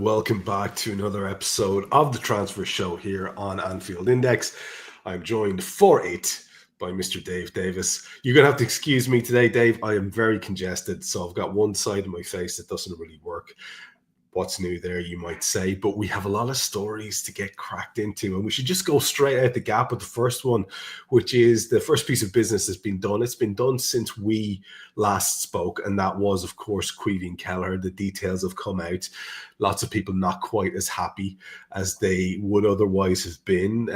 and welcome back to another episode of the Transfer Show here on Anfield Index. I'm joined for it by Mr. Dave Davis. You're going to have to excuse me today, Dave. I am very congested, so I've got one side of my face that doesn't really work. What's new there, you might say, but we have a lot of stories to get cracked into, and we should just go straight out the gap with the first one, which is the first piece of business that's been done. It's been done since we last spoke, and that was, of course, Caoimhín Kelleher. The details have come out. Lots of people not quite as happy as they would otherwise have been,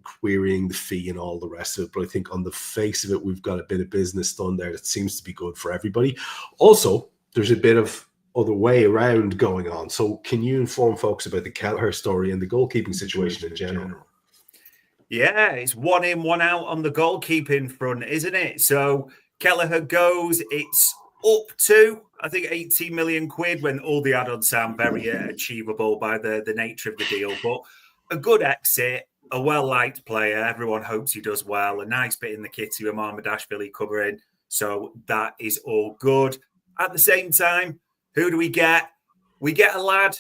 querying the fee and all the rest of it. But I think on the face of it, we've got a bit of business done there that seems to be good for everybody. Also, there's a bit of other way around going on. So can you inform folks about the Kelleher story and the goalkeeping situation in general? Yeah, it's one in, one out on the goalkeeping front, isn't it? So Kelleher goes, it's up to, I think, 80 million quid, when all the add-ons sound very achievable by the nature of the deal. But a good exit, a well-liked player. Everyone hopes he does well. A nice bit in the kitty with Marmadashvili covering. So that is all good. At the same time, who do we get? We get a lad,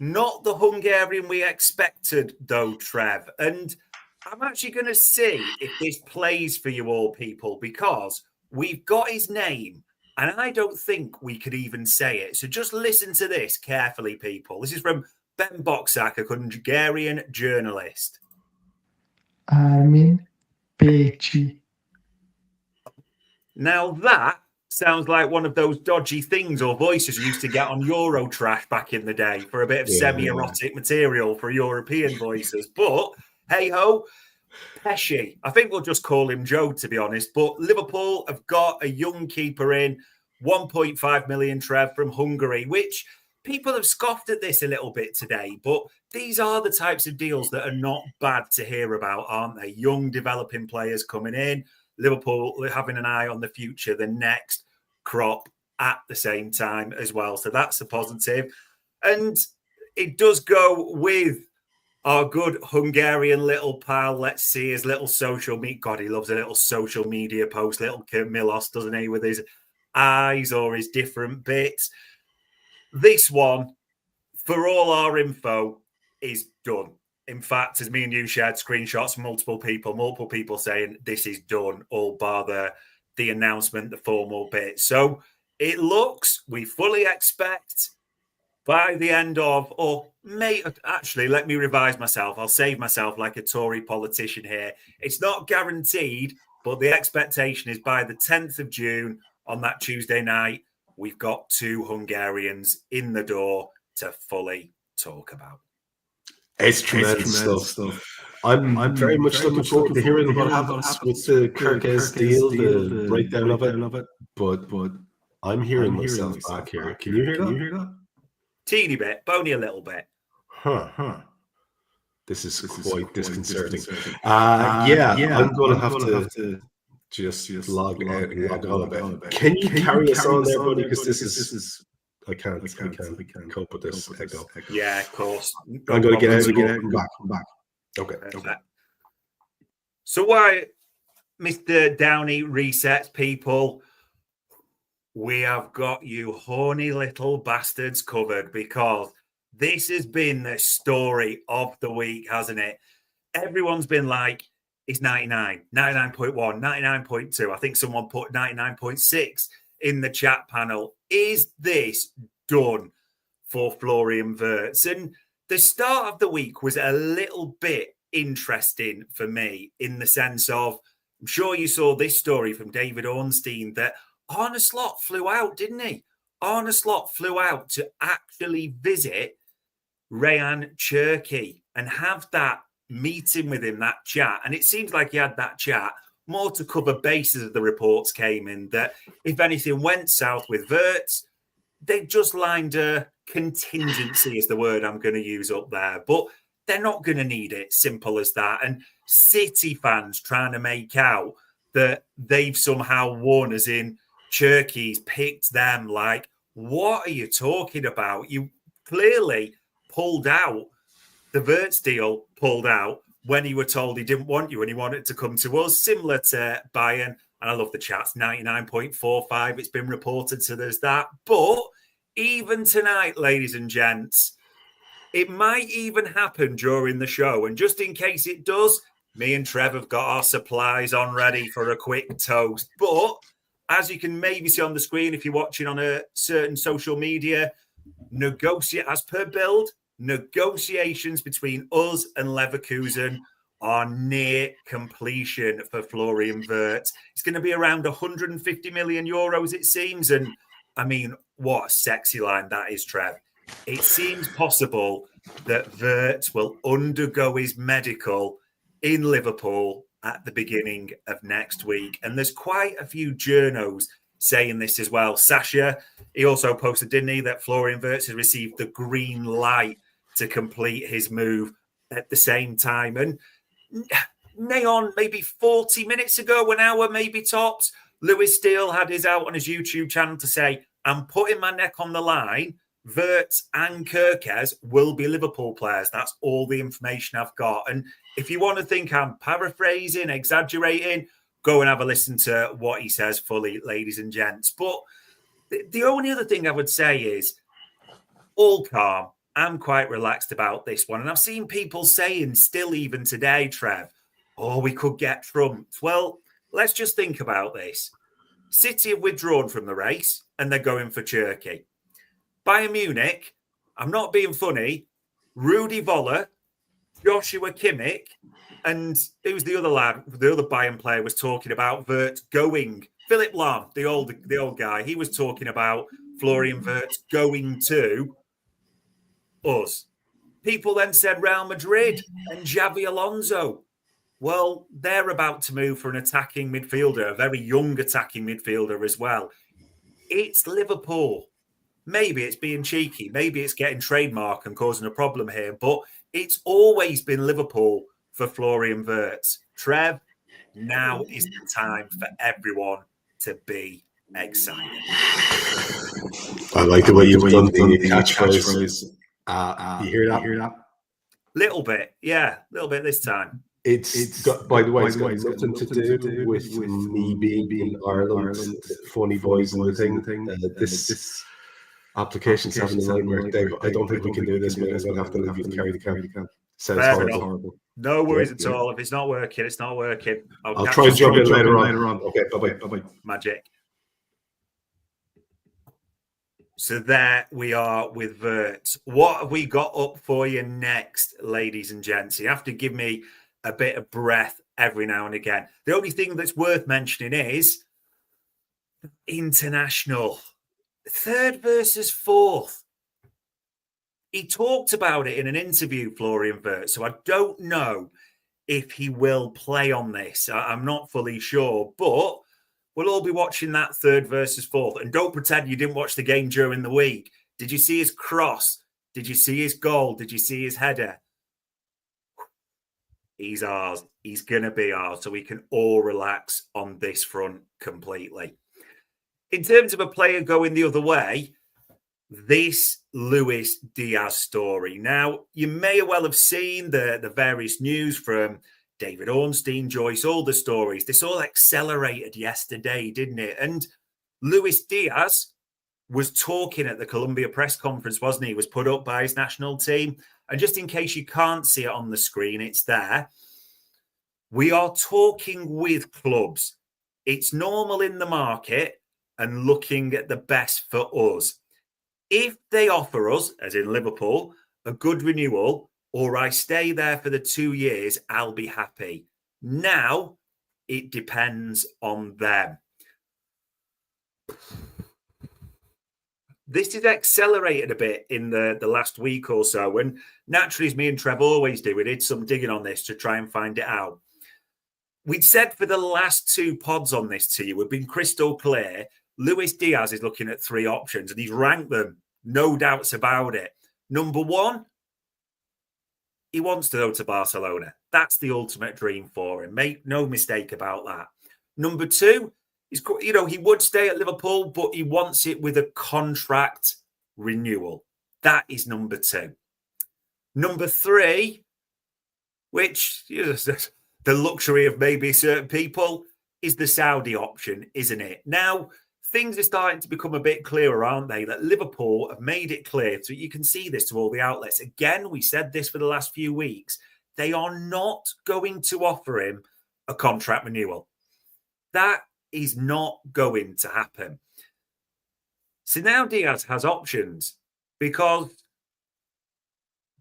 not the Hungarian we expected, though, Trev. And I'm actually going to see if this plays for you all, people, because we've got his name, and I don't think we could even say it. So just listen to this carefully, people. This is from Ben Boxak, a Hungarian journalist. Armin Pécsi. Now that sounds like one of those dodgy things or voices you used to get on Eurotrash back in the day for a bit of semi-erotic material for European voices. But, hey-ho, Pesci. I think we'll just call him Joe, to be honest. But Liverpool have got a young keeper in, 1.5 million, Trev, from Hungary, which people have scoffed at this a little bit today. But these are the types of deals that are not bad to hear about, aren't they? Young, developing players coming in. Liverpool having an eye on the future, the next crop at the same time as well. So that's a positive. And it does go with our good Hungarian little pal. Let's see his little social media. God, he loves a little social media post, little Milos, doesn't he, with his eyes or his different bits. This one, for all our info, is done. In fact, as me and you shared screenshots from multiple people saying this is done, all bar the announcement, the formal bit. So it looks, we fully expect by the end of, actually, let me revise myself. I'll save myself like a Tory politician here. It's not guaranteed, but the expectation is by the 10th of June on that Tuesday night, we've got two Hungarians in the door to fully talk about. It's tremendous stuff. I'm very much looking forward to hearing what happens with the Kerkez deal, the breakdown of it. But I'm hearing myself back here. Can you hear that? Teeny bit, bony a little bit. This is quite disconcerting. I'm going to have to just log out and log on a bit. Can you carry us on there, buddy? Because this is... I can't cope with this echo. Yeah, of course. I'm going to get out and come back. Okay. So why Mr. Downey resets, people, we have got you horny little bastards covered, because this has been the story of the week, hasn't it? Everyone's been like, it's 99, 99.1, 99.2. I think someone put 99.6 in the chat panel. Is this done for Florian Wirtz? And the start of the week was a little bit interesting for me, in the sense of, I'm sure you saw this story from David Ornstein that Arne Slot flew out, didn't he? Arne Slot flew out to actually visit Rayan Cherki and have that meeting with him, that chat. And it seems like he had that chat more to cover bases as the reports came in, that if anything went south with Wirtz, they just lined a contingency, is the word I'm going to use up there. But they're not going to need it. Simple as that. And City fans trying to make out that they've somehow won, as in Cherki's picked them. Like, what are you talking about? You clearly pulled out. The Wirtz deal pulled out when you were told he didn't want you and he wanted to come to us, similar to Bayern. And I love the chats, 99.45. It's been reported, so there's that. But even tonight, ladies and gents, It might even happen during the show. And just in case it does, me and Trev have got our supplies on ready for a quick toast. But as you can maybe see on the screen, if you're watching on a certain social media, as per build, negotiations between us and Leverkusen are near completion for Florian Wirtz. It's going to be around 150 million euros, it seems. And I mean, what a sexy line that is, Trev. It seems possible that Wirtz will undergo his medical in Liverpool at the beginning of next week. And there's quite a few journos saying this as well. Sasha, he also posted, didn't he, that Florian Wirtz has received the green light to complete his move at the same time. And Neon, maybe 40 minutes ago, an hour, maybe tops, Lewis Steele had his out on his YouTube channel to say, I'm putting my neck on the line. Wirtz and Kerkez will be Liverpool players. That's all the information I've got. And if you want to think I'm paraphrasing, exaggerating, go and have a listen to what he says fully, ladies and gents. But the only other thing I would say is all calm. I'm quite relaxed about this one. And I've seen people saying still even today, Trev, oh, we could get trumped. Well, let's just think about this. City have withdrawn from the race and they're going for Turkey. Bayern Munich, I'm not being funny, Rudi Voller, Joshua Kimmich, and who's the other lad? The other Bayern player was talking about Wirtz going. Philip Lahm, the old guy, he was talking about Florian Wirtz going to us. People then said Real Madrid and Xavi Alonso. Well, they're about to move for an attacking midfielder, a very young attacking midfielder as well. It's Liverpool. Maybe it's being cheeky. Maybe it's getting trademark and causing a problem here. But it's always been Liverpool for Florian Wirtz. Trev, now is the time for everyone to be excited. I like the way you've done the catchphrase. You hear that? Little bit. Yeah, a little bit this time. It's got, by the way, it's got nothing to do with me being in Ireland, funny boys and the thing. This application's having a nightmare, Dave. I don't think we can do this, man. I'm going to have to leave you to carry the can. Sounds horrible. No worries at all. If it's not working, it's not working. I'll try and jump in later on. Okay, bye-bye. Magic. So there we are with Wirtz. What have we got up for you next, ladies and gents? You have to give me a bit of breath every now and again. The only thing that's worth mentioning is international. Third versus fourth. He talked about it in an interview, Florian Wirtz, so I don't know if he will play on this. I'm not fully sure, but we'll all be watching that third versus fourth. And don't pretend you didn't watch the game during the week. Did you see his cross? Did you see his goal? Did you see his header? He's ours. He's going to be ours. So we can all relax on this front completely. In terms of a player going the other way, this Luis Diaz story. Now, you may well have seen the various news from David Ornstein, Joyce, all the stories. This all accelerated yesterday, didn't it? And Luis Diaz was talking at the Columbia press conference, wasn't he? He was put up by his national team. And just in case you can't see it on the screen, it's there. We are talking with clubs. It's normal in the market and looking at the best for us. If they offer us, as in Liverpool, a good renewal, or I stay there for the 2 years, I'll be happy. Now, it depends on them. This is accelerated a bit in the last week or so. And naturally, as me and Trev always do, we did some digging on this to try and find it out. We'd said for the last 2 pods on this to you, we've been crystal clear. Luis Diaz is looking at 3 options and he's ranked them. No doubts about it. Number 1, he wants to go to Barcelona. That's the ultimate dream for him. Make no mistake about that. Number 2, he would stay at Liverpool, but he wants it with a contract renewal. That is number 2. Number 3, which is the luxury of maybe certain people, is the Saudi option, isn't it? Now, things are starting to become a bit clearer, aren't they? That Liverpool have made it clear. So you can see this to all the outlets. Again, we said this for the last few weeks. They are not going to offer him a contract renewal. That is not going to happen. So now Diaz has options because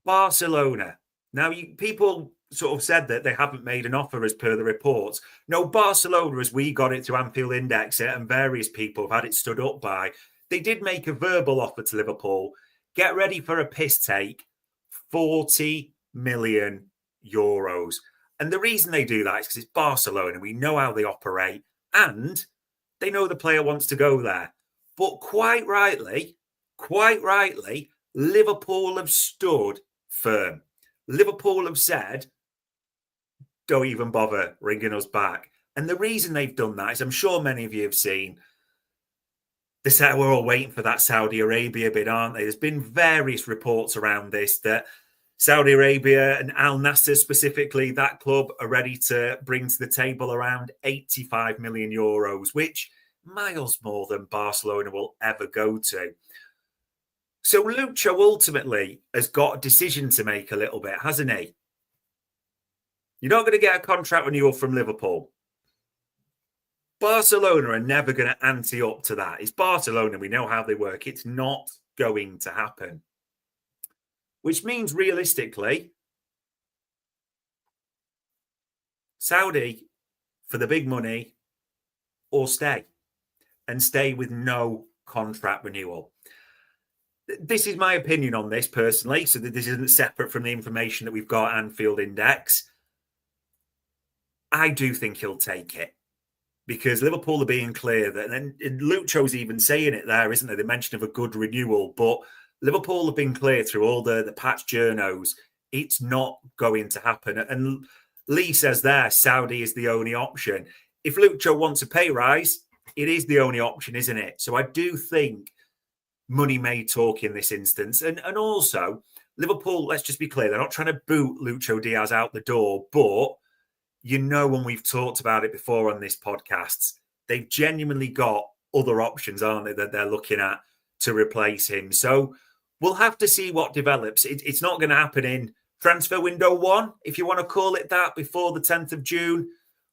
Barcelona. Now, people sort of said that they haven't made an offer as per the reports. No, Barcelona, as we got it to Anfield Index and various people have had it stood up by, they did make a verbal offer to Liverpool. Get ready for a piss take, 40 million euros. And the reason they do that is because it's Barcelona. We know how they operate and they know the player wants to go there. But quite rightly, Liverpool have stood firm. Liverpool have said, don't even bother ringing us back. And the reason they've done that is I'm sure many of you have seen, they said we're all waiting for that Saudi Arabia bid, aren't they? There's been various reports around this that Saudi Arabia and Al Nassr specifically, that club are ready to bring to the table around 85 million euros, which miles more than Barcelona will ever go to. So Lucho ultimately has got a decision to make a little bit, hasn't he? You're not going to get a contract renewal from Liverpool. Barcelona are never going to ante up to that. It's Barcelona. We know how they work. It's not going to happen. Which means realistically, Saudi for the big money or stay. And stay with no contract renewal. This is my opinion on this personally, so that this isn't separate from the information that we've got at Anfield Index. I do think he'll take it because Liverpool are being clear that, and Lucho's even saying it there, isn't there? The mention of a good renewal, but Liverpool have been clear through all the patch journos, it's not going to happen. And Lee says there, Saudi is the only option. If Lucho wants a pay rise, it is the only option, isn't it? So I do think money may talk in this instance. And also, Liverpool, let's just be clear, they're not trying to boot Lucho Diaz out the door, but you know, when we've talked about it before on this podcast, they've genuinely got other options, aren't they, that they're looking at to replace him. So we'll have to see what develops. It's not going to happen in transfer window 1, if you want to call it that, before the 10th of June.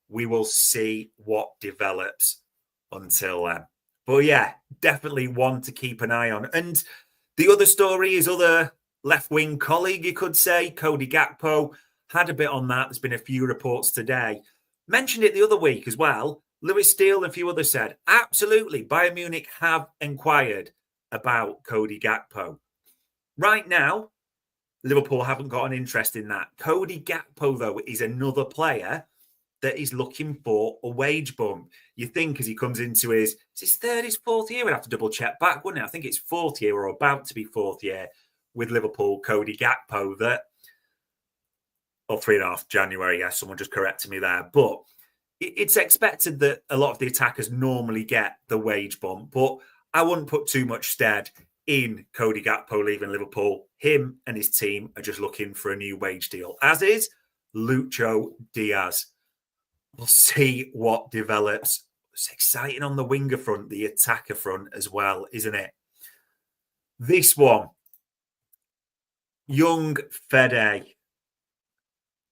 We will see what develops until then. But yeah, definitely one to keep an eye on. And the other story is other left-wing colleague, you could say, Cody Gakpo, had a bit on that. There's been a few reports today. Mentioned it the other week as well. Lewis Steele and a few others said, absolutely, Bayern Munich have inquired about Cody Gakpo. Right now, Liverpool haven't got an interest in that. Cody Gakpo, though, is another player that is looking for a wage bump. You think as he comes into his third, his fourth year, we'd have to double check back, wouldn't it? I think it's fourth year or about to be fourth year with Liverpool, Cody Gakpo, that, or 3.5 January, yes, someone just corrected me there. But it's expected that a lot of the attackers normally get the wage bump, but I wouldn't put too much stead in Cody Gakpo leaving Liverpool. Him and his team are just looking for a new wage deal, as is Lucho Diaz. We'll see what develops. It's exciting on the winger front, the attacker front as well, isn't it? This one, Young Fede.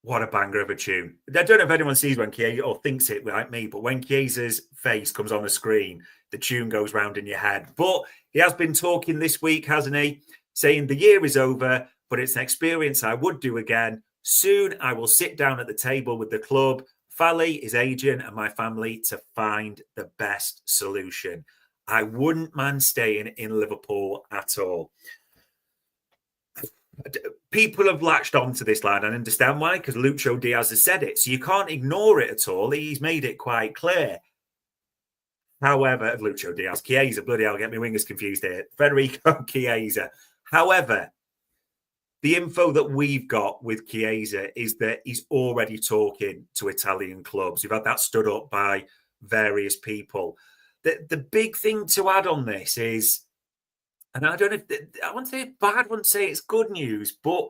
What a banger of a tune. I don't know if anyone sees when Chiesa, or thinks it like me, but when Chiesa's face comes on the screen, the tune goes round in your head. But he has been talking this week, hasn't he? Saying the year is over, but it's an experience I would do again. Soon I will sit down at the table with the club, Fally, his agent, and my family to find the best solution. I wouldn't mind staying in Liverpool at all. People have latched on to this line. I understand why, because Lucho Diaz has said it. So you can't ignore it at all. He's made it quite clear. However, Lucho Diaz, Chiesa, bloody hell, get my wingers confused here. Federico Chiesa. However, the info that we've got with Chiesa is that he's already talking to Italian clubs. We've had that stood up by various people. The big thing to add on this is, and I don't know if I wouldn't say it's bad, I wouldn't say it's good news, but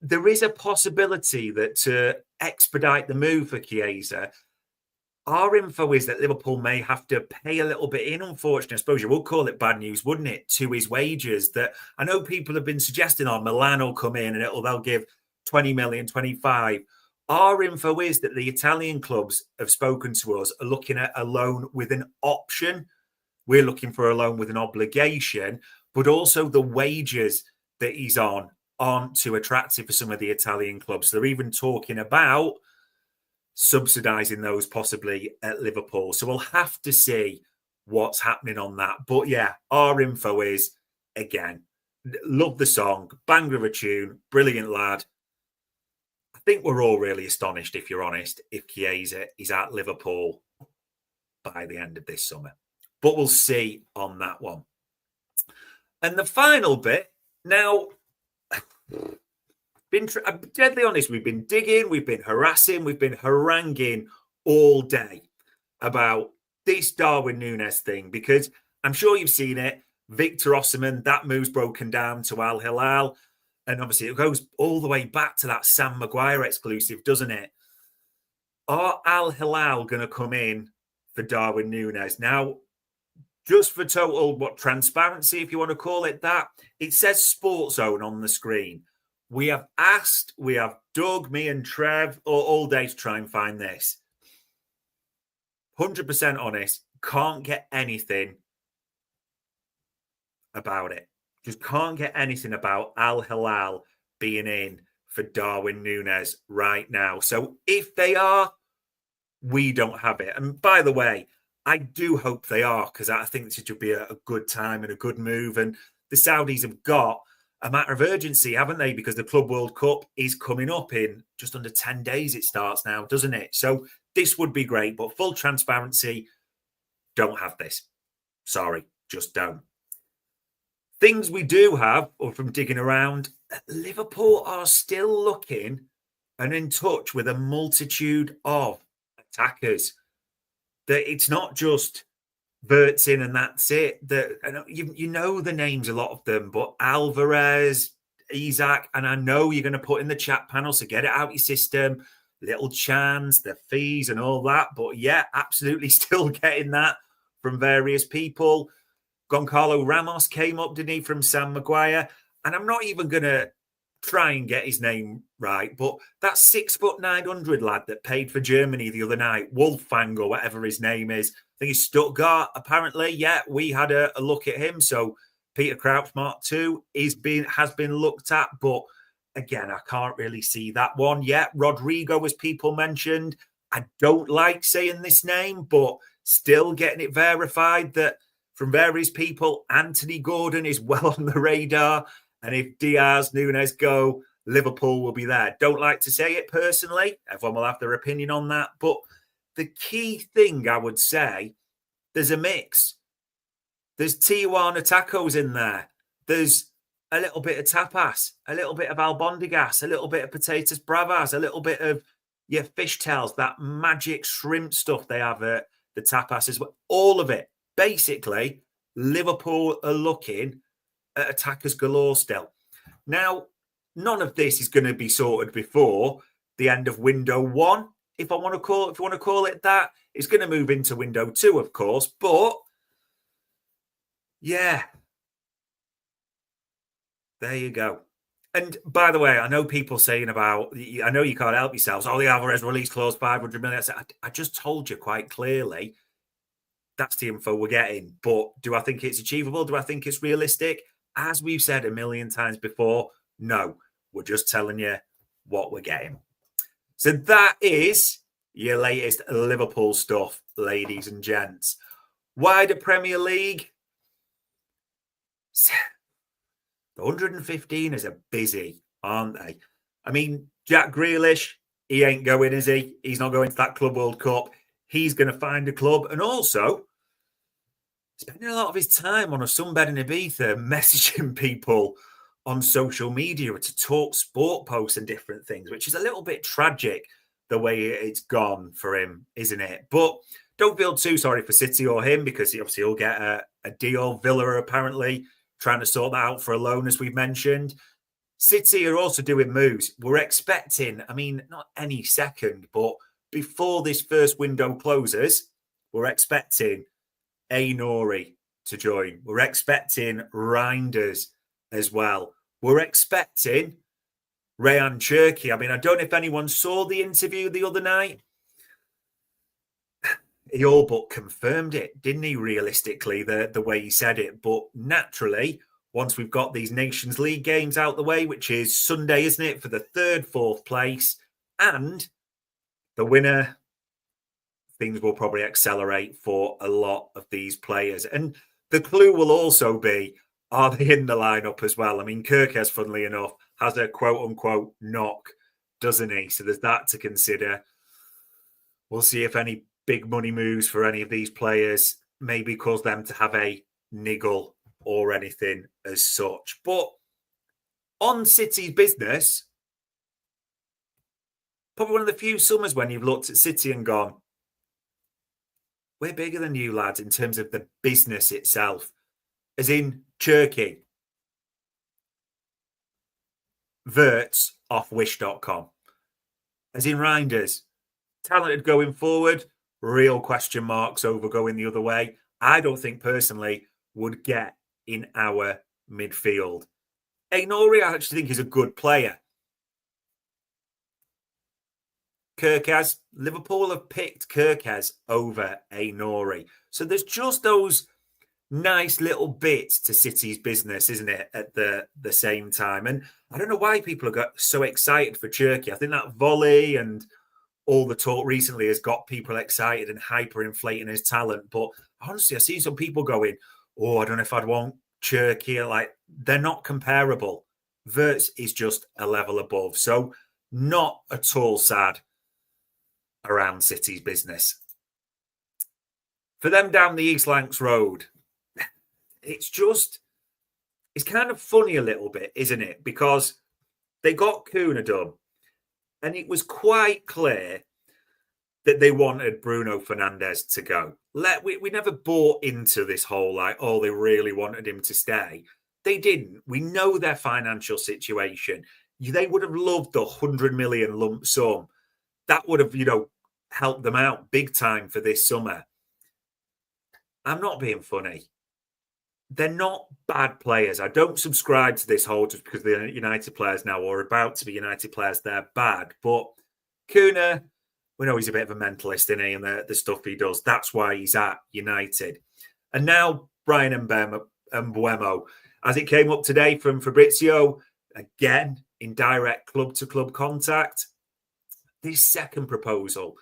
there is a possibility that to expedite the move for Chiesa, Our info is that Liverpool may have to pay a little bit in, unfortunately. I suppose you would call it bad news, wouldn't it, to his wages. That I know people have been suggesting, Milan will come in and they'll give 20 million, 25. Our info is that the Italian clubs have spoken to us, are looking at a loan with an option. We're looking for a loan with an obligation, but also the wages that he's on aren't too attractive for some of the Italian clubs. They're even talking about subsidising those possibly at Liverpool. So we'll have to see what's happening on that. But yeah, our info is, again, love the song, banger of a tune, brilliant lad. I think we're all really astonished, if you're honest, if Chiesa is at Liverpool by the end of this summer. But we'll see on that one. And the final bit, now, I'm deadly honest, we've been digging, we've been harassing, we've been haranguing all day about this Darwin Nunez thing, because I'm sure you've seen it. Victor Osimhen, that move's broken down to Al Hilal. And obviously it goes all the way back to that Sam Maguire exclusive, doesn't it? Are Al Hilal going to come in for Darwin Nunez? Now, just for total transparency, if you want to call it that, it says Sports Zone on the screen. We have asked, we have dug, me and Trev, all day to try and find this. 100% honest, can't get anything about it. Just can't get anything about Al Hilal being in for Darwin Nunez right now. So if they are, we don't have it. And by the way, I do hope they are, because I think this would be a good time and a good move. And the Saudis have got a matter of urgency, haven't they? Because the Club World Cup is coming up in just under 10 days. It starts now, doesn't it? So this would be great, but full transparency, don't have this. Sorry, just don't. Things we do have, or from digging around, Liverpool are still looking and in touch with a multitude of attackers. That it's not just Wirtz in and that's it. You know the names, a lot of them, but Alvarez, Isaac, and I know you're going to put in the chat panel, so get it out your system, little chance, the fees and all that. But yeah, absolutely still getting that from various people. Goncalo Ramos came up, didn't he, from Sam Maguire? And I'm not even going to try and get his name right, but that 6'9" lad that paid for Germany the other night, Wolfgang or whatever his name is, I think he's Stuttgart, apparently. Yeah, we had a look at him. So Peter Crouch Mark II has been looked at, but again, I can't really see that one yet. Rodrigo, as people mentioned, I don't like saying this name, but still getting it verified that from various people, Anthony Gordon is well on the radar. And if Diaz, Nunez go, Liverpool will be there. Don't like to say it personally. Everyone will have their opinion on that. But the key thing I would say, there's a mix. There's Tijuana tacos in there. There's a little bit of tapas, a little bit of albondigas, a little bit of potatoes bravas, a little bit of your fish tails, that magic shrimp stuff they have at the tapas as well. All of it. Basically, Liverpool are looking at attackers galore still. Now, none of this is going to be sorted before the end of window 1. If you want to call it that, it's going to move into window 2, of course. But yeah, there you go. And by the way, I know people saying about, I know you can't help yourselves. Oh, the Alvarez release clause, 500 million. I just told you quite clearly that's the info we're getting. But do I think it's achievable? Do I think it's realistic? As we've said a million times before, no. We're just telling you what we're getting. So that is your latest Liverpool stuff, ladies and gents. Wider Premier League. The 115 is a busy, aren't they? I mean, Jack Grealish, he ain't going, is he? He's not going to that Club World Cup. He's going to find a club. And also, spending a lot of his time on a sunbed in Ibiza, messaging people on social media to talk sport posts and different things, which is a little bit tragic the way it's gone for him, isn't it? But don't feel too sorry for City or him, because obviously he'll get a deal. Villa apparently trying to sort that out for a loan, as we've mentioned. City are also doing moves. We're expecting, I mean, not any second, but before this first window closes, we're expecting Nori to join. We're expecting Reinders as well. We're expecting Rayan Cherki. I mean, I don't know if anyone saw the interview the other night. He all but confirmed it, didn't he, realistically, the way he said it. But naturally, once we've got these Nations League games out the way, which is Sunday, isn't it, for the third, fourth place, and the winner, things will probably accelerate for a lot of these players. And the clue will also be, are they in the lineup as well? I mean, Kerkez, funnily enough, has a quote-unquote knock, doesn't he? So there's that to consider. We'll see if any big money moves for any of these players maybe cause them to have a niggle or anything as such. But on City's business, probably one of the few summers when you've looked at City and gone, we're bigger than you lads in terms of the business itself. As in Cherki, Wirtz off wish.com. As in Reinders, talented going forward, real question marks over going the other way. I don't think personally would get in our midfield. Nori, I actually think, is a good player. Kerkez, Liverpool have picked Kerkez over Nori. So there's just those nice little bits to City's business, isn't it, at the same time? And I don't know why people have got so excited for Cherki. I think that volley and all the talk recently has got people excited and hyper-inflating his talent. But honestly, I see some people going, oh, I don't know if I'd want Cherki. Like, they're not comparable. Wirtz is just a level above. So not at all sad around City's business. For them down the East Lancs Road, it's kind of funny a little bit, isn't it? Because they got Kuna done, and it was quite clear that they wanted Bruno Fernandes to go. We never bought into this whole, like, oh, they really wanted him to stay. They didn't. We know their financial situation. They would have loved the 100 million lump sum. That would have, helped them out big time for this summer. I'm not being funny. They're not bad players. I don't subscribe to this whole just because they're United players now or about to be United players, they're bad. But Kuna, we know he's a bit of a mentalist, isn't he? And the stuff he does. That's why he's at United. And now Brian Mbeumo, as it came up today from Fabrizio, again, in direct club-to-club contact, this second proposal,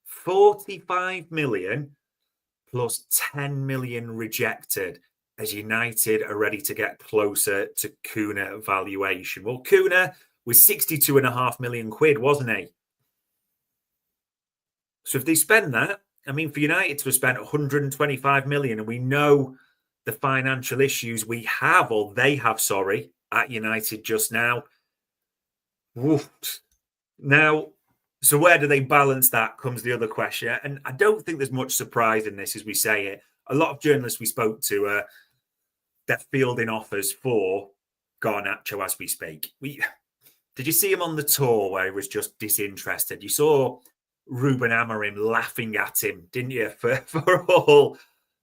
45 million plus 10 million rejected, as United are ready to get closer to Kuna valuation. Well, Kuna was 62.5 million quid, wasn't he? So if they spend that, I mean, for United to have spent 125 million, and we know the financial issues we have, or they have, sorry, at United just now. Woof. Now, so where do they balance that comes the other question. And I don't think there's much surprise in this as we say it. A lot of journalists we spoke to they're fielding offers for Garnacho as we speak. Did you see him on the tour where he was just disinterested? You saw Ruben Amorim laughing at him, didn't you, for all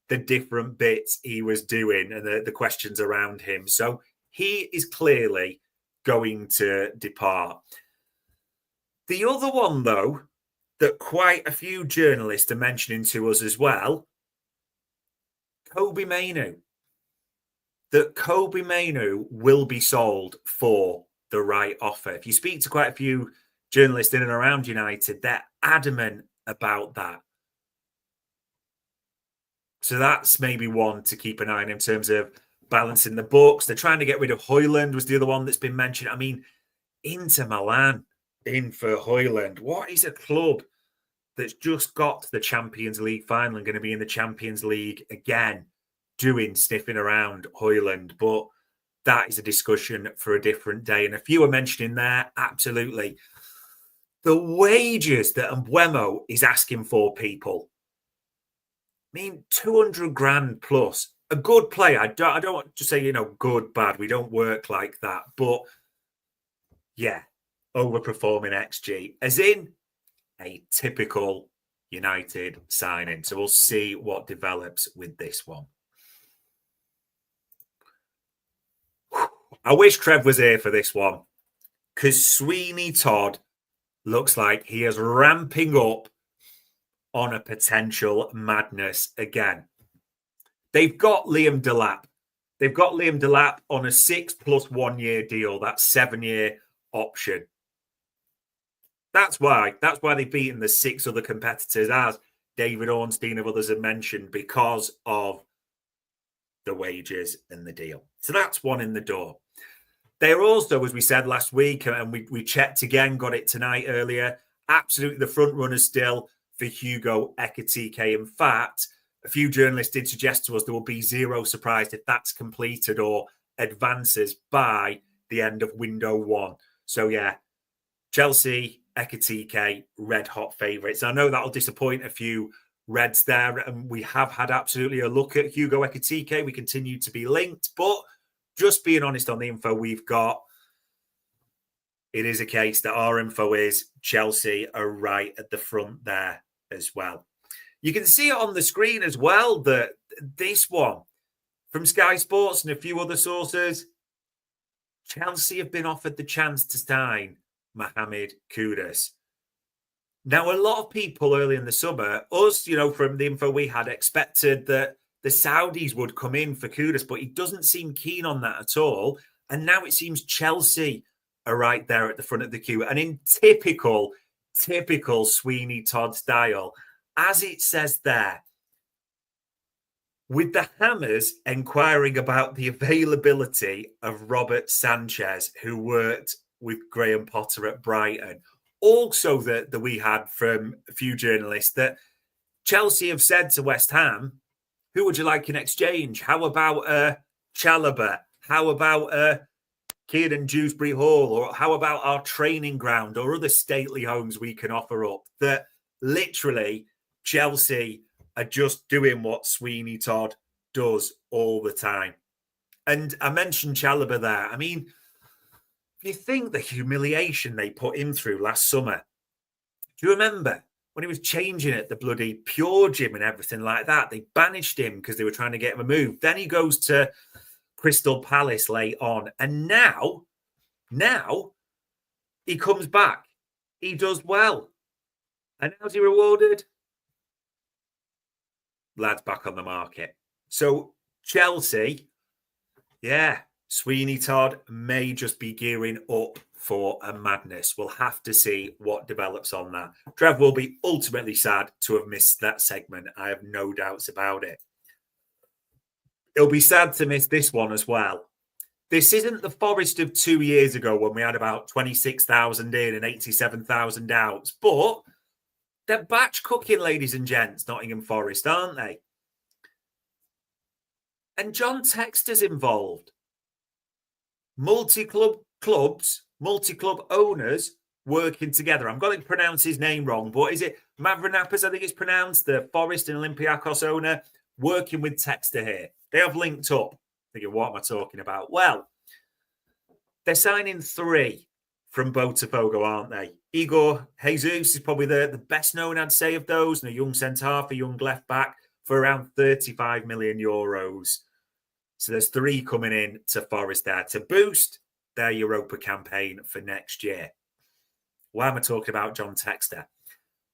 the different bits he was doing and the questions around him. So he is clearly going to depart. The other one, though, that quite a few journalists are mentioning to us as well, Kobbie Mainoo. That Kobbie Mainoo will be sold for the right offer. If you speak to quite a few journalists in and around United, they're adamant about that. So that's maybe one to keep an eye on in terms of balancing the books. They're trying to get rid of Højlund was the other one that's been mentioned. I mean, Inter Milan in for Højlund. What is a club that's just got to the Champions League final and going to be in the Champions League again? Sniffing around Højlund, but that is a discussion for a different day. And a few are mentioning there, absolutely. The wages that Mbeumo is asking for people. I mean, 200 grand plus. A good player. I don't want to say, good, bad. We don't work like that. But, yeah, overperforming XG. As in, a typical United signing. So we'll see what develops with this one. I wish Trev was here for this one, because Sweeney Todd looks like he is ramping up on a potential madness again. They've got Liam Delap. They've got Liam Delap on a 6+ 1 year deal. That's 7-year option. That's why they've beaten the 6 other competitors, as David Ornstein and others have mentioned, because of the wages and the deal. So that's one in the door. They're also, as we said last week, and we checked again, got it tonight earlier, absolutely the front runners still for Hugo Ekitike. In fact, a few journalists did suggest to us there will be zero surprise if that's completed or advances by the end of window 1. So yeah, Chelsea, Ekitike, red hot favourites. I know that'll disappoint a few Reds there, and we have had absolutely a look at Hugo Ekitike. We continue to be linked, but just being honest on the info we've got, it is a case that our info is Chelsea are right at the front there as well. You can see it on the screen as well that this one from Sky Sports and a few other sources, Chelsea have been offered the chance to sign Mohamed Kudus. Now, a lot of people early in the summer, us, from the info we had, expected that the Saudis would come in for Kudus, but he doesn't seem keen on that at all. And now it seems Chelsea are right there at the front of the queue. And in typical Sweeney Todd style, as it says there, with the Hammers inquiring about the availability of Robert Sanchez, who worked with Graham Potter at Brighton. Also that we had from a few journalists that Chelsea have said to West Ham, who would you like in exchange? How about Chalobah? How about Kieran Dewsbury Hall? Or how about our training ground or other stately homes we can offer up? That literally Chelsea are just doing what Sweeney Todd does all the time. And I mentioned Chalobah there. I mean, if you think the humiliation they put him through last summer, do you remember when he was changing at the bloody Pure Gym and everything like that? They banished him because they were trying to get him a move. Then he goes to Crystal Palace late on. And now he comes back. He does well. And how's he rewarded? Lad's back on the market. So Chelsea, yeah, Sweeney Todd may just be gearing up for a madness. We'll have to see what develops on that. Trev will be ultimately sad to have missed that segment. I have no doubts about it. He'll be sad to miss this one as well. This isn't the Forest of 2 years ago when we had about 26,000 in and 87,000 out, but they're batch cooking, ladies and gents, Nottingham Forest, aren't they? And John Textor's involved. Multi-club owners working together. I'm going to pronounce his name wrong, but is it Mavropanos, I think it's pronounced, the Forest and Olympiacos owner, working with Textor here. They have linked up. Thinking, what am I talking about? Well, they're signing 3 from Botafogo, aren't they? Igor Jesus is probably the best known, I'd say, of those, and a young centre-half, a young left-back, for around 35 million euros. So there's 3 coming in to Forest there to boost their Europa campaign for next year. Why am I talking about John Textor?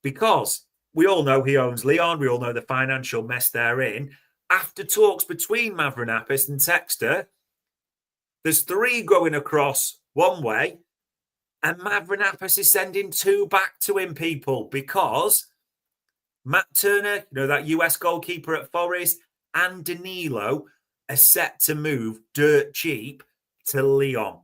Because we all know he owns Lyon. We all know the financial mess they're in. After talks between Mavropanos and Textor, there's 3 going across one way, and Mavropanos is sending 2 back to him, people, because Matt Turner, that US goalkeeper at Forest, and Danilo are set to move dirt cheap to Lyon.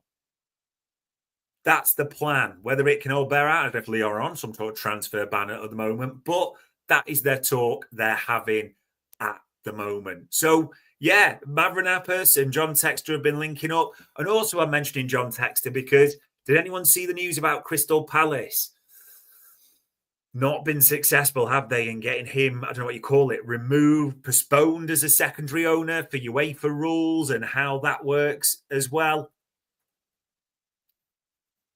That's the plan. Whether it can all bear out, I don't know if Lyon are on some sort of transfer ban at the moment, but that is their talk they're having at the moment. So, yeah, Mavropanos and John Textor have been linking up. And also I'm mentioning John Textor because did anyone see the news about Crystal Palace? Not been successful, have they, in getting him, I don't know what you call it, removed, postponed as a secondary owner for UEFA rules and how that works as well.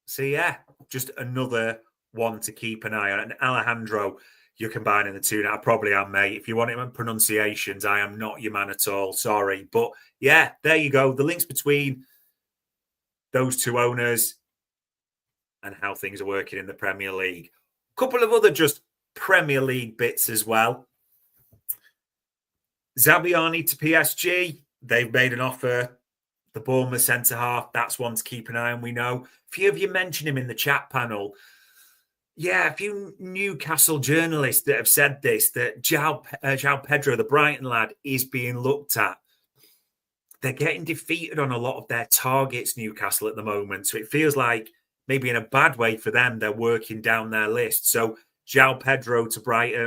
So, yeah, just another one to keep an eye on. And Alejandro, you're combining the two now. I probably am, mate. If you want him on pronunciations, I am not your man at all. Sorry. But yeah, there you go. The links between those two owners and how things are working in the Premier League. A couple of other just Premier League bits as well. Zabiani to PSG. They've made an offer. The Bournemouth centre-half, that's one to keep an eye on, we know. A few of you mentioned him in the chat panel. Yeah, a few Newcastle journalists that have said this, that João Pedro, the Brighton lad, is being looked at. They're getting defeated on a lot of their targets, Newcastle, at the moment. So it feels like maybe in a bad way for them, they're working down their list. So João Pedro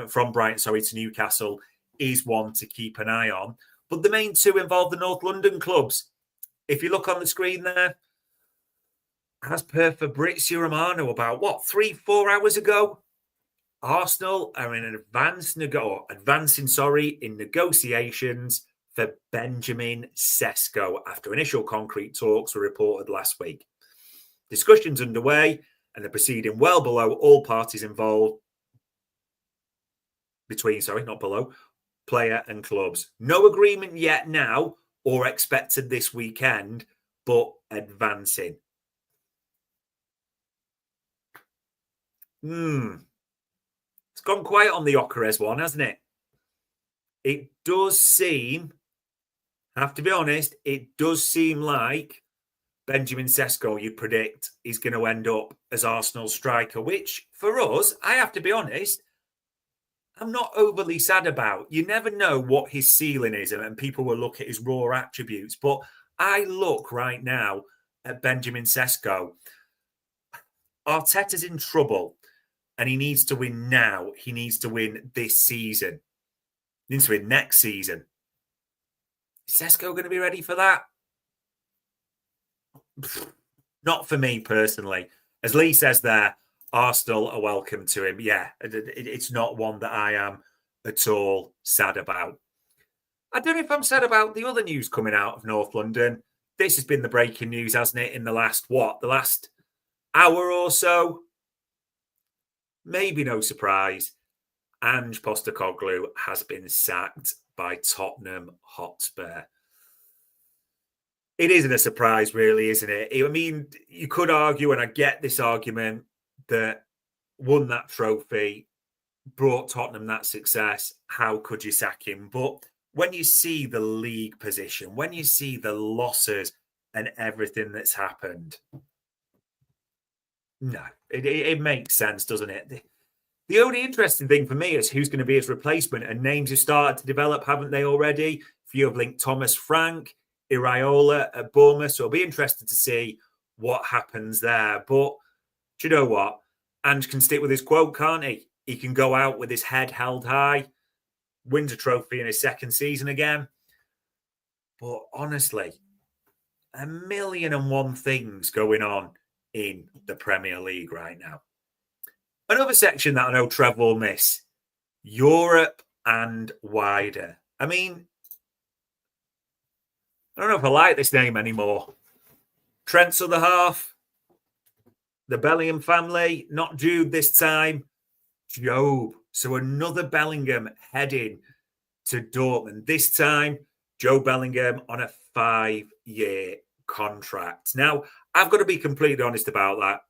from Brighton to Newcastle is one to keep an eye on. But the main two involve the North London clubs. If you look on the screen there, as per Fabrizio Romano, about 3-4 hours ago, Arsenal are in advancing in negotiations for Benjamin Sesko after initial concrete talks were reported last week. Discussions underway and they're proceeding well below all parties involved player and clubs. No agreement yet now or expected this weekend, but advancing. It's gone quiet on the Ocares one, hasn't it? It does seem, I have to be honest, it does seem like Benjamin Sesko, you predict, is going to end up as Arsenal's striker, which for us, I have to be honest, I'm not overly sad about. You never know what his ceiling is, and people will look at his raw attributes. But I look right now at Benjamin Sesko. Arteta's in trouble, and he needs to win now. He needs to win this season. He needs to win next season. Is Sesko going to be ready for that? Not for me personally. As Lee says there, Arsenal are welcome to him. Yeah, it's not one that I am at all sad about. I don't know if I'm sad about the other news coming out of North London. This has been the breaking news, hasn't it, in the last hour or so? Maybe no surprise. Ange Postecoglou has been sacked by Tottenham Hotspur. It isn't a surprise, really, isn't it? I mean, you could argue, and I get this argument, that won that trophy, brought Tottenham that success. How could you sack him? But when you see the league position, when you see the losses and everything that's happened, no, it makes sense, doesn't it? The only interesting thing for me is who's going to be his replacement, and names have started to develop, haven't they already? A few have linked Thomas Frank, Iraola at Bournemouth, so I'll be interested to see what happens there. But do you know what? Ange can stick with his quote, can't he? He can go out with his head held high, wins a trophy in his second season again. But honestly, 1,000,001 things going on in the Premier League right now. Another section that I know Trev will miss, Europe and wider. I mean, I don't know if I like this name anymore. Trent's other half, the Bellingham family, not Jude this time, Job. So another Bellingham heading to Dortmund. This time, Joe Bellingham on a 5-year contract. Now, I've got to be completely honest about that.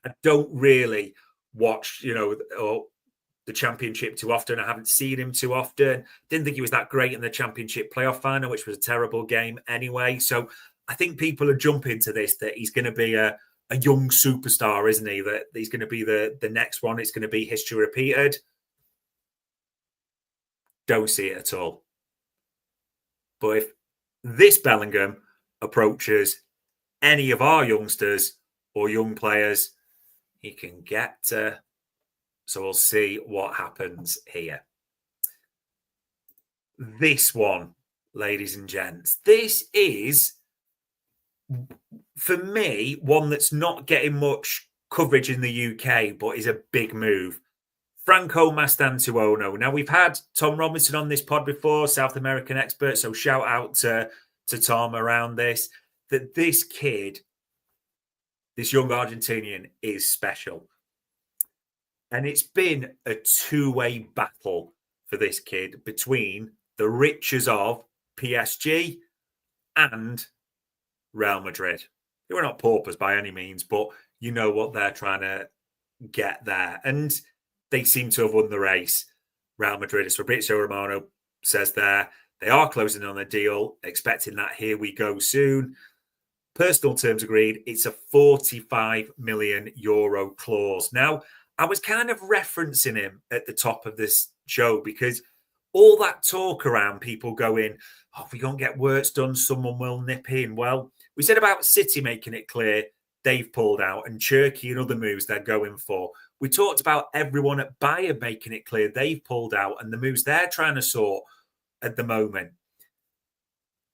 I don't really watch, the Championship too often. I haven't seen him too often. Didn't think he was that great in the Championship playoff final, which was a terrible game anyway. So I think people are jumping to this, that he's going to be a young superstar, isn't he? That he's going to be the next one. It's going to be history repeated. Don't see it at all. But if this Bellingham approaches any of our youngsters or young players, he can get to. So we'll see what happens here. This one, ladies and gents, this is, for me, one that's not getting much coverage in the UK, but is a big move. Franco Mastantuono. Now, we've had Tom Robinson on this pod before, South American expert, so shout out to Tom around this, that this kid, this young Argentinian, is special. And it's been a two-way battle for this kid between the riches of PSG and Real Madrid. They were not paupers by any means, but you know what they're trying to get there. And they seem to have won the race. Real Madrid, as Fabrizio Romano says there, they are closing on a deal, expecting that here we go soon. Personal terms agreed. It's a 45 million euro clause. Now, I was kind of referencing him at the top of this show because all that talk around people going, oh, if we don't get Wirtz done, someone will nip in. Well, we said about City making it clear they've pulled out and Cherky and other moves they're going for. We talked about everyone at Bayern making it clear they've pulled out and the moves they're trying to sort at the moment.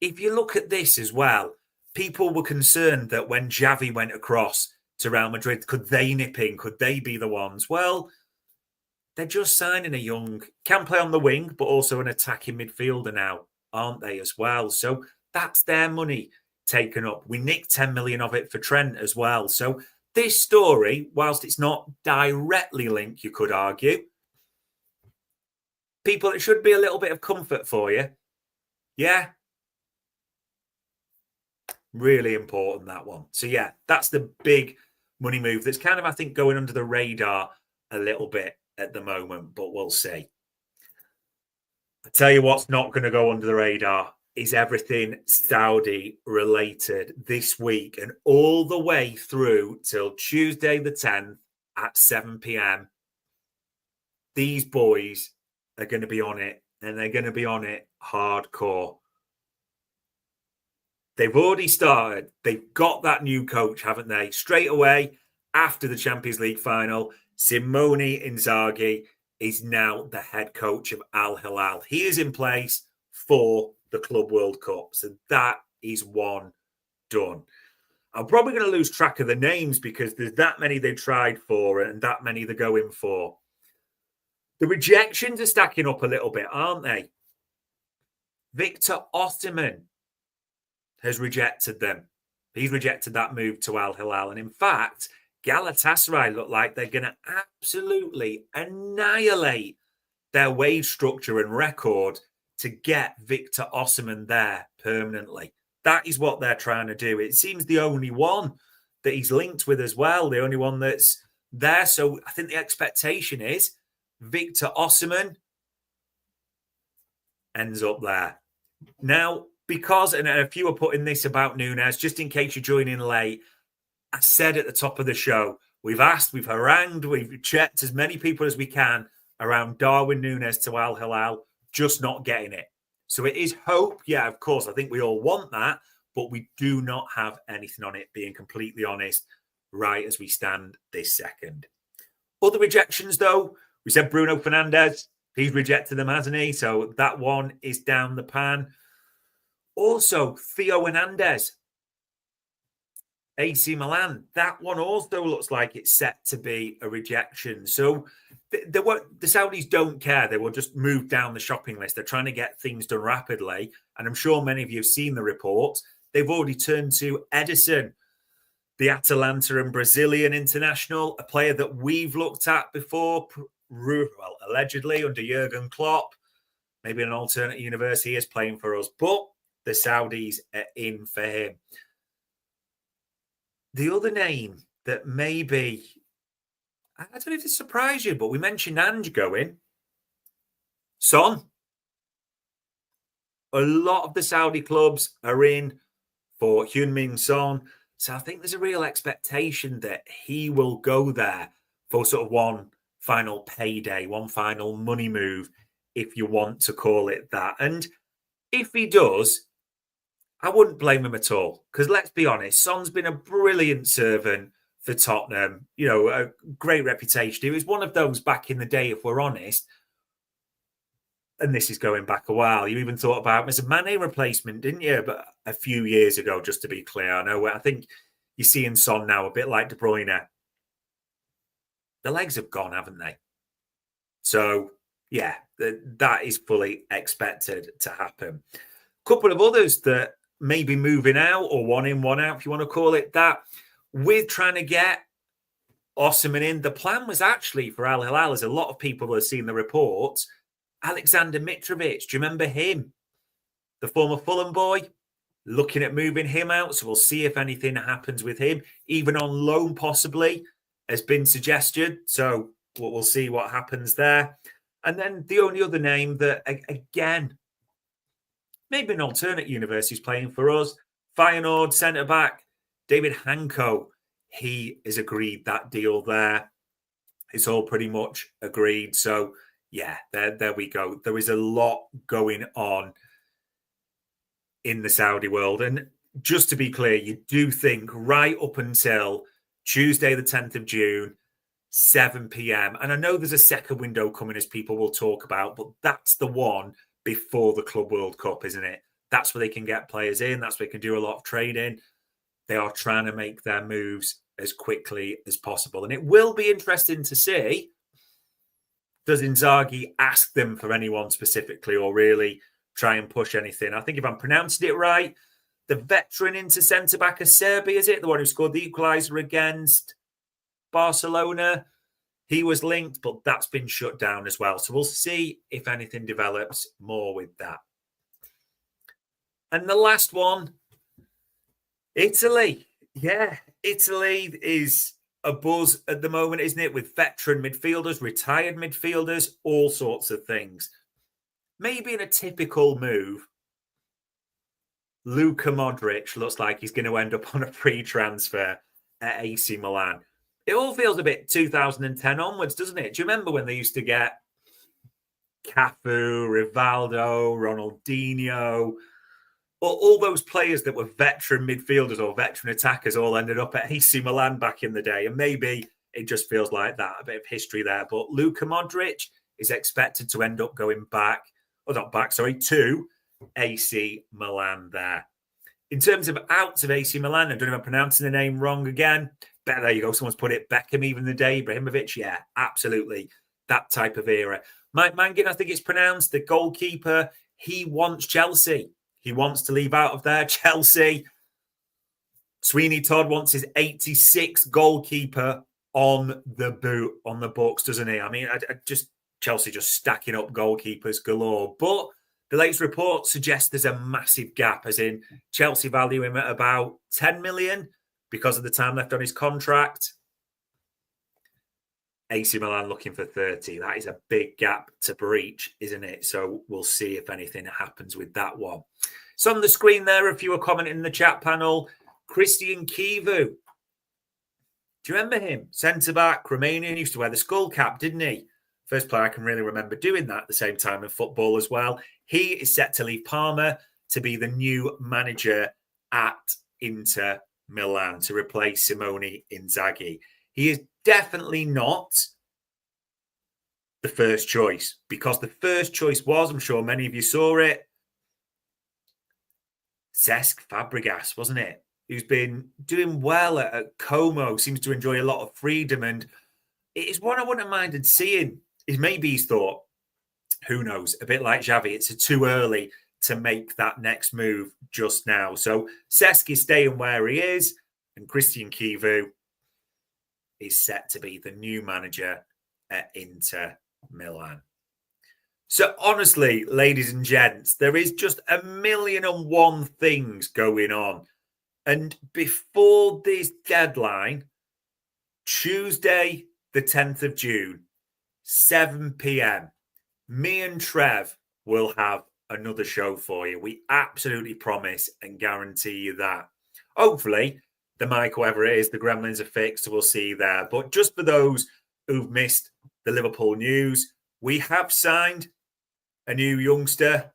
If you look at this as well, people were concerned that when Xavi went across to Real Madrid, could they nip in? Could they be the ones? Well, they're just signing a young, can play on the wing, but also an attacking midfielder now, aren't they, as well? So that's their money taken up. We nicked 10 million of it for Trent as well. So this story, whilst it's not directly linked, you could argue, people, it should be a little bit of comfort for you. Yeah. Really important, that one. So, yeah, that's the big money move that's kind of, I think, going under the radar a little bit at the moment, but we'll see. I tell you what's not going to go under the radar is everything Saudi related this week and all the way through till Tuesday the 10th at 7 p.m. These boys are going to be on it, and they're going to be on it hardcore. They've already started. They've got that new coach, haven't they? Straight away after the Champions League final, Simone Inzaghi is now the head coach of Al Hilal. He is in place for the Club World Cup. So that is one done. I'm probably going to lose track of the names because there's that many they tried for and that many they're going for. The rejections are stacking up a little bit, aren't they? Victor Osimhen has rejected them. He's rejected that move to Al Hilal. And in fact, Galatasaray look like they're going to absolutely annihilate their wage structure and record to get Victor Osimhen there permanently. That is what they're trying to do. It seems the only one that he's linked with as well, the only one that's there. So I think the expectation is Victor Osimhen ends up there. Now, because, and a few are putting this about Nunez, just in case you're joining late, I said at the top of the show, we've asked, we've harangued, we've checked as many people as we can around Darwin Nunez to Al Hilal, just not getting it. So it is hope. Yeah, of course, I think we all want that, but we do not have anything on it, being completely honest, right as we stand this second. Other rejections, though, we said Bruno Fernandes, he's rejected them, hasn't he? So that one is down the pan. Also, Theo Hernandez, AC Milan, that one also looks like it's set to be a rejection. So the Saudis don't care. They will just move down the shopping list. They're trying to get things done rapidly. And I'm sure many of you have seen the reports. They've already turned to Edison, the Atalanta and Brazilian international, a player that we've looked at before, well, allegedly under Jurgen Klopp. Maybe an alternate universe he is playing for us. But the Saudis are in for him. The other name that maybe, I don't know if this surprised you, but we mentioned Ange going. Son. A lot of the Saudi clubs are in for Heung-min Son. So I think there's a real expectation that he will go there for sort of one final payday, one final money move, if you want to call it that. And if he does, I wouldn't blame him at all. Because let's be honest, Son's been a brilliant servant for Tottenham. You know, a great reputation. He was one of those back in the day, if we're honest. And this is going back a while. You even thought about him as a Mane replacement, didn't you? But a few years ago, just to be clear. I think you're seeing Son now a bit like De Bruyne. The legs have gone, haven't they? So, yeah, that is fully expected to happen. A couple of others that may be moving out or one in, one out, if you want to call it that, with trying to get Osimhen in. The plan was actually for Al Hilal, as a lot of people have seen the reports, Alexander Mitrovic. Do you remember him? The former Fulham boy, looking at moving him out. So we'll see if anything happens with him, even on loan possibly, has been suggested. So we'll see what happens there. And then the only other name that, again, maybe an alternate universe who's playing for us, Feyenoord centre-back, David Hanko. He has agreed that deal there. It's all pretty much agreed. So, yeah, there we go. There is a lot going on in the Saudi world. And just to be clear, you do think right up until Tuesday, the 10th of June, 7 p.m. And I know there's a second window coming, as people will talk about, but that's the one before the Club World Cup, isn't it? That's where they can get players in. That's where they can do a lot of trading. They are trying to make their moves as quickly as possible. And it will be interesting to see, does Inzaghi ask them for anyone specifically or really try and push anything? I think if I'm pronouncing it right, the veteran into centre-back of Serbia, is it? The one who scored the equaliser against Barcelona. He was linked, but that's been shut down as well. So we'll see if anything develops more with that. And the last one, Italy. Yeah, Italy is a buzz at the moment, isn't it? With veteran midfielders, retired midfielders, all sorts of things. Maybe in a typical move, Luka Modric looks like he's going to end up on a free transfer at AC Milan. It all feels a bit 2010 onwards, doesn't it? Do you remember when they used to get Cafu, Rivaldo, Ronaldinho, all those players that were veteran midfielders or veteran attackers all ended up at AC Milan back in the day? And maybe it just feels like that, a bit of history there. But Luka Modric is expected to end up going to AC Milan there. In terms of outs of AC Milan, I don't know if I'm pronouncing the name wrong again. But there you go. Someone's put it. Beckham even the day. Ibrahimovic. Yeah, absolutely. That type of era. Mike Mangin, I think it's pronounced, the goalkeeper. He wants Chelsea. He wants to leave out of there. Chelsea. Sweeney Todd wants his 86th goalkeeper on the boot, on the books, doesn't he? I mean, Chelsea just stacking up goalkeepers galore. But the latest report suggests there's a massive gap, as in Chelsea value him at about 10 million because of the time left on his contract. AC Milan looking for 30. That is a big gap to breach, isn't it? So we'll see if anything happens with that one. So on the screen there, if you were commenting in the chat panel, Christian Kivu. Do you remember him? Centre-back, Romanian, used to wear the skull cap, didn't he? First player I can really remember doing that at the same time in football as well. He is set to leave Parma to be the new manager at Inter Milan to replace Simone Inzaghi. He is definitely not the first choice, because the first choice was, I'm sure many of you saw it, Cesc Fabregas, wasn't it? Who's been doing well at Como, seems to enjoy a lot of freedom, and it is one I wouldn't have minded seeing. Maybe he's thought, who knows, a bit like Xavi, it's too early to make that next move just now. So Cesc is staying where he is, and Christian Kivu is set to be the new manager at Inter Milan. So honestly, ladies and gents, there is just 1,000,001 things going on. And before this deadline, Tuesday, the 10th of June, 7 p.m, me and Trev will have another show for you. We absolutely promise and guarantee you that. Hopefully, the mic, whoever it is, the gremlins are fixed, so we'll see you there. But just for those who've missed the Liverpool news, we have signed a new youngster.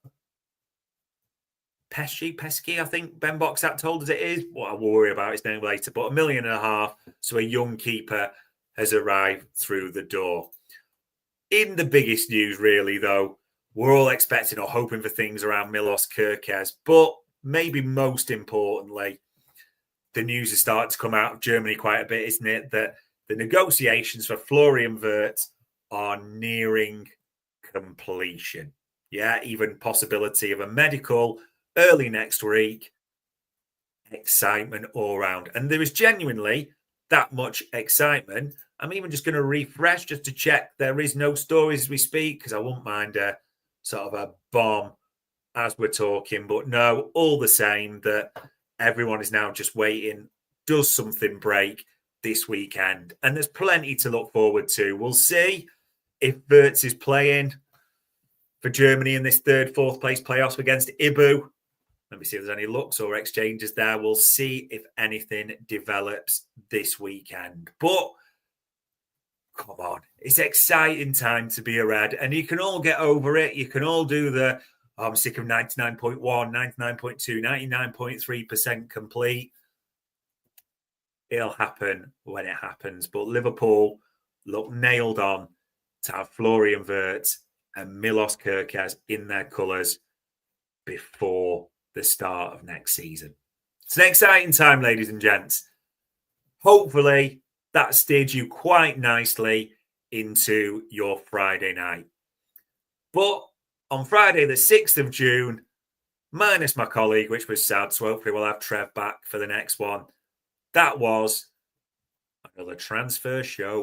Pesky, I think Ben Boxat told us it is. What I'll worry about his name later. But 1.5 million, so a young keeper has arrived through the door. In the biggest news, really, though, we're all expecting or hoping for things around Milos Kerkez. But maybe most importantly, the news is starting to come out of Germany quite a bit, isn't it? That the negotiations for Florian Wirtz are nearing completion. Yeah, even possibility of a medical early next week. Excitement all around. And there is genuinely that much excitement, I'm even just going to refresh just to check there is no stories as we speak, because I wouldn't mind a sort of a bomb as we're talking. But no, all the same, that everyone is now just waiting. Does something break this weekend? And there's plenty to look forward to. We'll see if Wirtz is playing for Germany in this third, fourth place playoffs against Ibu. Let me see if there's any looks or exchanges there. We'll see if anything develops this weekend. But come on, it's exciting time to be a Red, and you can all get over it. You can all do the, I'm sick of 99.1, 99.2, 99.3% complete. It'll happen when it happens. But Liverpool look nailed on to have Florian Wirtz and Milos Kerkez in their colours before the start of next season. It's an exciting time, ladies and gents. Hopefully, that steered you quite nicely into your Friday night. But on Friday, the 6th of June, minus my colleague, which was sad, so hopefully we'll have Trev back for the next one. That was another transfer show